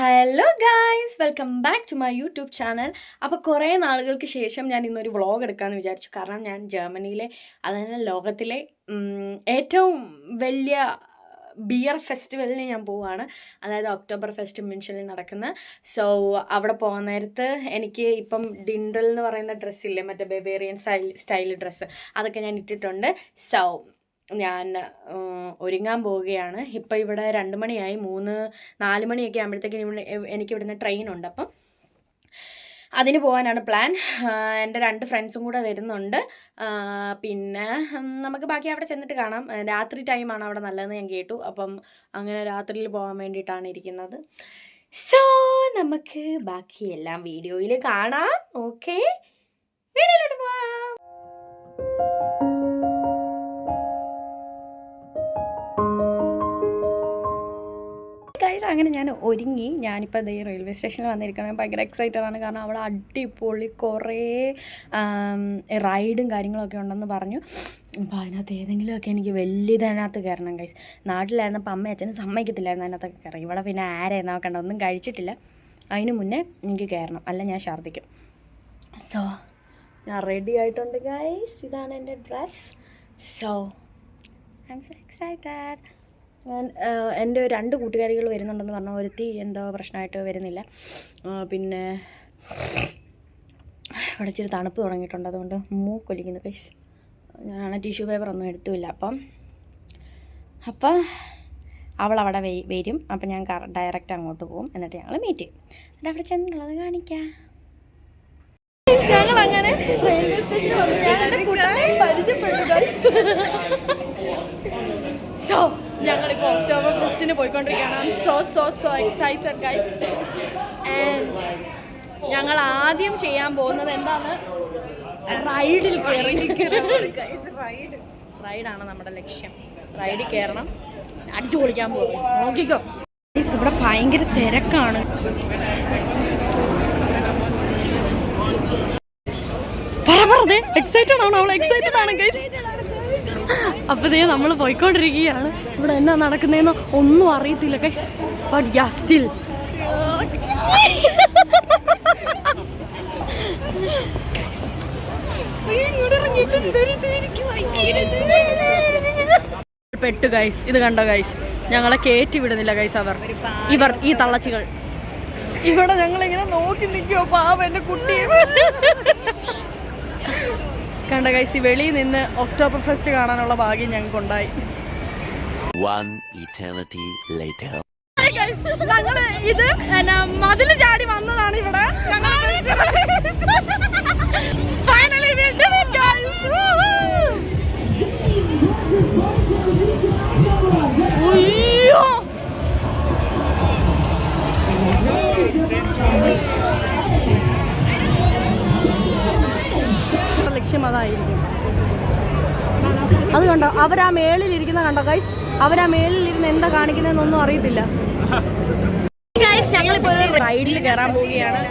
Hello guys, welcome back to my YouTube channel. അപ്പോൾ കുറേ നാളുകൾക്ക് ശേഷം ഞാൻ ഇന്നൊരു വ്ളോഗ് എടുക്കാമെന്ന് വിചാരിച്ചു. കാരണം ഞാൻ ജർമ്മനിയിലെ, അതായത് ലോകത്തിലെ ഏറ്റവും വലിയ ബിയർ ഫെസ്റ്റിവലിന് ഞാൻ പോവുകയാണ്. അതായത് ഒക്ടോബർ ഫെസ്റ്റ് മിൻഷനിൽ നടക്കുന്ന. സോ അവിടെ പോകാൻ നേരത്ത് എനിക്ക് ഇപ്പം ഡിൻഡൽ എന്ന് പറയുന്ന ഡ്രസ്സില്ലേ, മറ്റേ ബവേറിയൻ സ്റ്റൈൽ ഡ്രസ്സ്, അതൊക്കെ ഞാൻ ഇട്ടിട്ടുണ്ട്. സോ ഞാൻ ഒരുങ്ങാൻ പോവുകയാണ്. ഇപ്പം ഇവിടെ 2 മണിയായി, 4 മണിയൊക്കെ ആകുമ്പോഴത്തേക്കും എനിക്കിവിടുന്ന് ട്രെയിനുണ്ട്. അപ്പം അതിന് പോകാനാണ് പ്ലാൻ. എൻ്റെ 2 ഫ്രണ്ട്സും കൂടെ വരുന്നുണ്ട്. പിന്നെ നമുക്ക് ബാക്കി അവിടെ ചെന്നിട്ട് കാണാം. രാത്രി ടൈമാണ് അവിടെ നല്ലതെന്ന് ഞാൻ കേട്ടു. അപ്പം അങ്ങനെ രാത്രിയിൽ പോകാൻ വേണ്ടിയിട്ടാണ് ഇരിക്കുന്നത്. സോ നമുക്ക് ബാക്കിയെല്ലാം വീഡിയോയിൽ കാണാം. ഓക്കെ, വീഡിയോയിലോട്ട് പോവാം. അങ്ങനെ ഞാൻ ഒരുങ്ങി. ഞാനിപ്പോൾ ഈ റെയിൽവേ സ്റ്റേഷനിൽ വന്നിരിക്കണം. ഭയങ്കര എക്സൈറ്റഡ് ആണ്. കാരണം അവിടെ അടിപൊളി കുറേ റൈഡും കാര്യങ്ങളൊക്കെ ഉണ്ടെന്ന് പറഞ്ഞു. അപ്പോൾ അതിനകത്ത് ഏതെങ്കിലുമൊക്കെ എനിക്ക് വലിയതിനകത്ത് കയറണം ഗൈസ്. നാട്ടിലായിരുന്നപ്പോൾ അമ്മ അച്ഛനും സമ്മതിക്കത്തില്ലായിരുന്നു അതിനകത്തൊക്കെ കയറി. ഇവിടെ പിന്നെ ആരെയും നോക്കണ്ട, ഒന്നും കഴിച്ചിട്ടില്ല. അതിന് മുന്നേ എനിക്ക് കയറണം, അല്ല ഞാൻ ഛർദ്ദിക്കും. സോ ഞാൻ റെഡി ആയിട്ടുണ്ട് ഗൈസ്. ഇതാണ് എൻ്റെ dress. So I am so excited. എൻ്റെ 2 കൂട്ടുകാരികൾ വരുന്നുണ്ടെന്ന് പറഞ്ഞു. ഒരുത്തി എന്തോ പ്രശ്നമായിട്ട് വരുന്നില്ല. പിന്നെ ഇവിടെ ഇച്ചിരി തണുപ്പ് തുടങ്ങിയിട്ടുണ്ട്, അതുകൊണ്ട് മൂക്കൊലിക്കുന്നു ഗൈസ്. ഞാനാണ് ടിഷ്യൂ പേപ്പറൊന്നും എടുത്തുമില്ല. അപ്പം അവളവിടെ വരും. അപ്പം ഞാൻ ഡയറക്റ്റ് അങ്ങോട്ട് പോകും. എന്നിട്ട് ഞങ്ങൾ മീറ്റ് ചെയ്യും. എന്നിട്ട് അവിടെ ചെന്നുള്ളത് കാണിക്കാം. ഞങ്ങളങ്ങനെ റെയിൽവേ സ്റ്റേഷനിൽ വന്നു. ഞാൻ എൻ്റെ കൂട്ടുകാരെ പരിചയപ്പെട്ടു ഗൈസ്. സോ ഞങ്ങളിപ്പോൾ ഒക്ടോബർ ഫെസ്റ്റിന് പോയിക്കൊണ്ടിരിക്കുകയാണ്. I M so excited guys. And ഞങ്ങൾ ആദ്യം ചെയ്യാൻ പോകുന്നത് എന്താണ്? റൈഡിൽ റൈഡാണ് നമ്മുടെ ലക്ഷ്യം. റൈഡിൽ കയറണം, അടിച്ചു പൊളിക്കാൻ പോകും. നോക്കിക്കോ ഗൈസ്, ഇവിടെ ഭയങ്കര തിരക്കാണ്. എക്സൈറ്റഡ് ആണോ? അവൾ എക്സൈറ്റഡ് ആണ് ഗൈസ്. അപ്പോഴേ നമ്മൾ പോയിക്കൊണ്ടിരിക്കുകയാണ്. ഇവിടെ എന്നാ നടക്കുന്നതെന്ന് ഒന്നും അറിയത്തില്ല ഗൈസ്. ബട്ട് യാ സ്റ്റിൽ പെട്ടു ഗൈസ്. ഇത് കണ്ടോ ഗൈസ്, ഞങ്ങളെ കയറ്റി വിടുന്നില്ല ഗൈസ്. ഇവർ ഈ തള്ളച്ചികൾ ഇവിടെ ഞങ്ങളിങ്ങനെ നോക്കി നിൽക്കുമോ. പാവം എൻ്റെ കുട്ടിയെ കണ്ട ഗൈസ്. വെളിയിൽ നിന്ന് ഒക്ടോബർ ഫെസ്റ്റ് കാണാനുള്ള ഭാഗ്യം ഞങ്ങൾക്കുണ്ടായി. ഞങ്ങള് ഇത് മതില് ചാടി വന്നതാണ് ഇവിടെ. ലക്ഷ്യം അതായിരിക്കും. അത് കണ്ടോ, അവരാ മേളിലിരിക്കുന്ന കണ്ടോ ഗൈസ്. അവരാ മേളിലിരുന്ന് എന്താ കാണിക്കുന്നതെന്നൊന്നും അറിയത്തില്ല ഗൈസ്. ഞങ്ങളിപ്പോൾ ഒരു റൈഡിൽ കയറാൻ പോവുകയാണ്.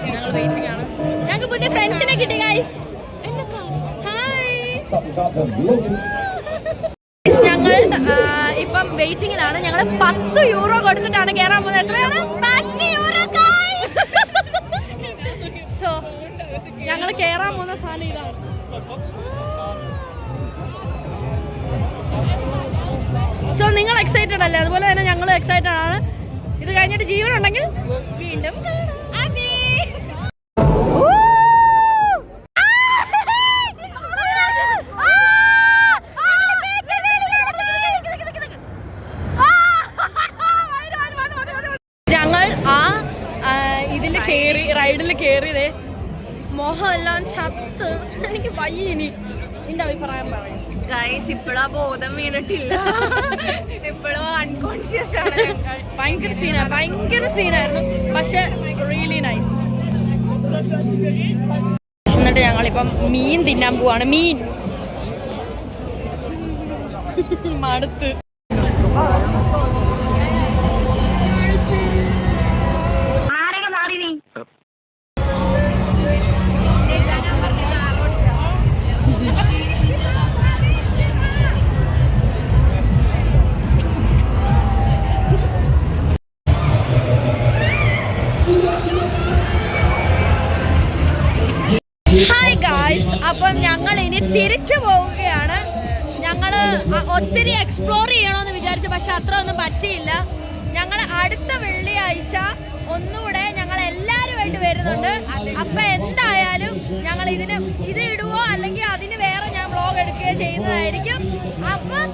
ഞങ്ങൾ വെയിറ്റിംഗ് ആണ്. ഞങ്ങൾക്ക് പുതിയ ഫ്രണ്ട്സിനെ കിട്ടി ഗൈസ്. ഞങ്ങൾ ഇപ്പം വെയിറ്റിങ്ങിലാണ്. ഞങ്ങൾ 10 യൂറോ കൊടുത്തിട്ടാണ് കയറാൻ പോകുന്നത്. എത്രയാണ്? 10 യൂറോ. സോ ഞങ്ങൾ കയറാൻ പോകുന്ന സാധനം ഇതാണ്. സോ നിങ്ങൾ എക്സൈറ്റഡ് അല്ലേ? അതുപോലെ തന്നെ ഞങ്ങളും എക്സൈറ്റഡ് ആണ്. ഇത് കഴിഞ്ഞിട്ട് ജീവനുണ്ടെങ്കിൽ വീണ്ടും ഞങ്ങൾ ഇതിൽ കയറി, റൈഡിൽ കയറിയതേ മോഹം എല്ലാം ചത്ത്. എനിക്ക് വയ്യനി. നിന്റെ അഭിപ്രായം പറയും ഗൈസ്. ഇപ്പോഴാ ബോധം വീണിട്ടില്ല, ഇപ്പോഴും അൺകോൺഷ്യസ് ആണ്. ഭയങ്കര സീനായിരുന്നു. പക്ഷെ റിയലി നൈസ്. എന്നിട്ട് ഞങ്ങളിപ്പം മീൻ തിന്നാൻ പോവാണ്. മീൻ മടുത്ത്. ഹായ് ഗായ്സ്, അപ്പം ഞങ്ങൾ ഇനി തിരിച്ചു പോവുകയാണ്. ഞങ്ങൾ ഒത്തിരി എക്സ്പ്ലോർ ചെയ്യണമെന്ന് വിചാരിച്ചു, പക്ഷെ അത്ര ഒന്നും പറ്റിയില്ല. ഞങ്ങൾ അടുത്ത വെള്ളിയാഴ്ച ഒന്നുകൂടെ ഞങ്ങൾ എല്ലാവരുമായിട്ട് വരുന്നുണ്ട്. അപ്പം എന്തായാലും ഞങ്ങൾ ഇത് ഇടുവോ അല്ലെങ്കിൽ അതിന് വേറെ ഞാൻ വ്ലോഗ് എടുക്കുകയോ ചെയ്യുന്നതായിരിക്കും. അപ്പം